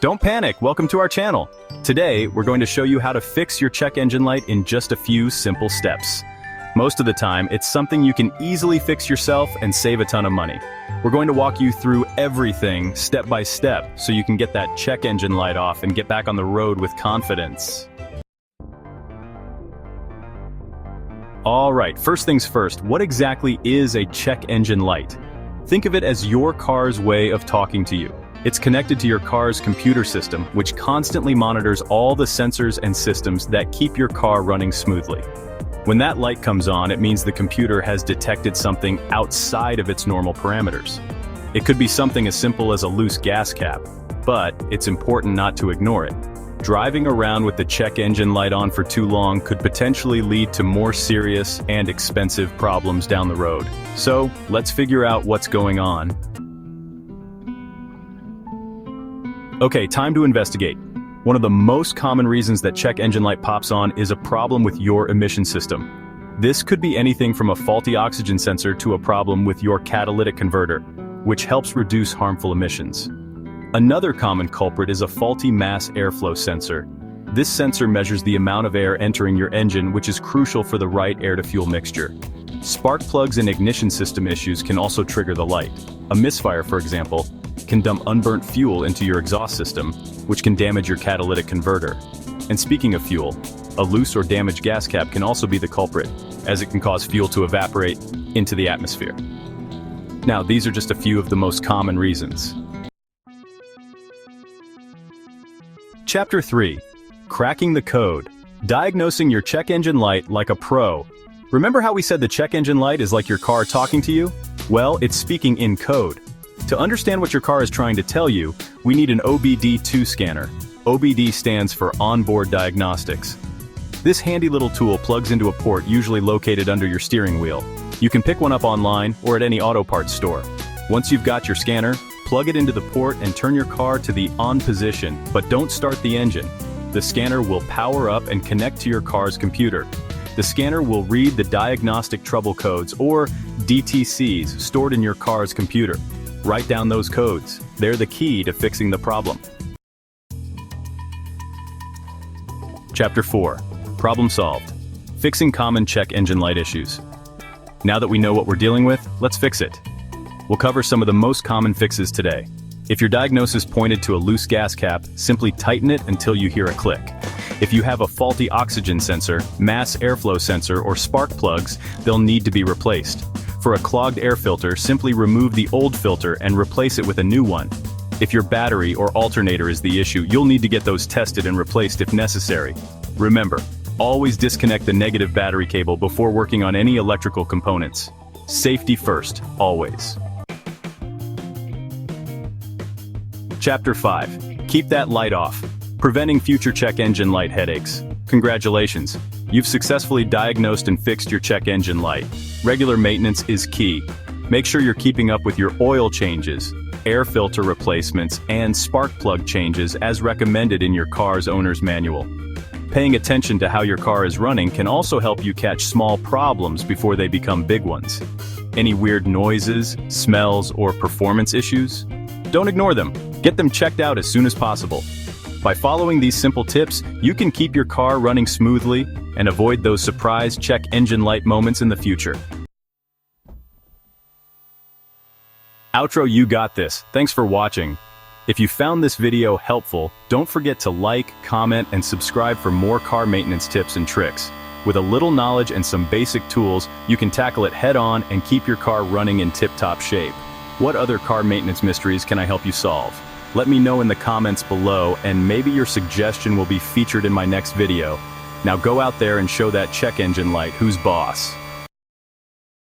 Don't panic, welcome to our channel. Today, we're going to show you how to fix your check engine light in just a few simple steps. Most of the time, it's something you can easily fix yourself and save a ton of money. We're going to walk you through everything step by step so you can get that check engine light off and get back on the road with confidence. Alright, first things first, what exactly is a check engine light? Think of it as your car's way of talking to you. It's connected to your car's computer system, which constantly monitors all the sensors and systems that keep your car running smoothly. When that light comes on, it means the computer has detected something outside of its normal parameters. It could be something as simple as a loose gas cap, but it's important not to ignore it. Driving around with the check engine light on for too long could potentially lead to more serious and expensive problems down the road. So, let's figure out what's going on. Okay, time to investigate. One of the most common reasons that check engine light pops on is a problem with your emission system. This could be anything from a faulty oxygen sensor to a problem with your catalytic converter, which helps reduce harmful emissions. Another common culprit is a faulty mass airflow sensor. This sensor measures the amount of air entering your engine, which is crucial for the right air-to-fuel mixture. Spark plugs and ignition system issues can also trigger the light. A misfire, for example, can dump unburnt fuel into your exhaust system, which can damage your catalytic converter. And speaking of fuel, a loose or damaged gas cap can also be the culprit, as it can cause fuel to evaporate into the atmosphere. Now, these are just a few of the most common reasons. Chapter 3. Cracking the code. Diagnosing your check engine light like a pro. Remember how we said the check engine light is like your car talking to you? Well, it's speaking in code. To understand what your car is trying to tell you, we need an OBD2 scanner. OBD stands for Onboard Diagnostics. This handy little tool plugs into a port usually located under your steering wheel. You can pick one up online or at any auto parts store. Once you've got your scanner, plug it into the port and turn your car to the on position, but don't start the engine. The scanner will power up and connect to your car's computer. The scanner will read the diagnostic trouble codes, or DTCs, stored in your car's computer. Write down those codes. They're the key to fixing the problem. Chapter 4. Problem solved. Fixing common check engine light issues. Now that we know what we're dealing with, let's fix it. We'll cover some of the most common fixes today. If your diagnosis pointed to a loose gas cap, simply tighten it until you hear a click. If you have a faulty oxygen sensor, mass airflow sensor, or spark plugs, they'll need to be replaced. For a clogged air filter, simply remove the old filter and replace it with a new one. If your battery or alternator is the issue, you'll need to get those tested and replaced if necessary. Remember, always disconnect the negative battery cable before working on any electrical components. Safety first, always. Chapter 5. Keep that light off. Preventing future check engine light headaches. Congratulations, you've successfully diagnosed and fixed your check engine light. Regular maintenance is key. Make sure you're keeping up with your oil changes, air filter replacements, and spark plug changes as recommended in your car's owner's manual. Paying attention to how your car is running can also help you catch small problems before they become big ones. Any weird noises, smells, or performance issues? Don't ignore them. Get them checked out as soon as possible. By following these simple tips, you can keep your car running smoothly and avoid those surprise check engine light moments in the future. Outro, you got this. Thanks for watching. If you found this video helpful, don't forget to like, comment, and subscribe for more car maintenance tips and tricks. With a little knowledge and some basic tools, you can tackle it head-on and keep your car running in tip-top shape. What other car maintenance mysteries can I help you solve? Let me know in the comments below, and maybe your suggestion will be featured in my next video. Now go out there and show that check engine light who's boss.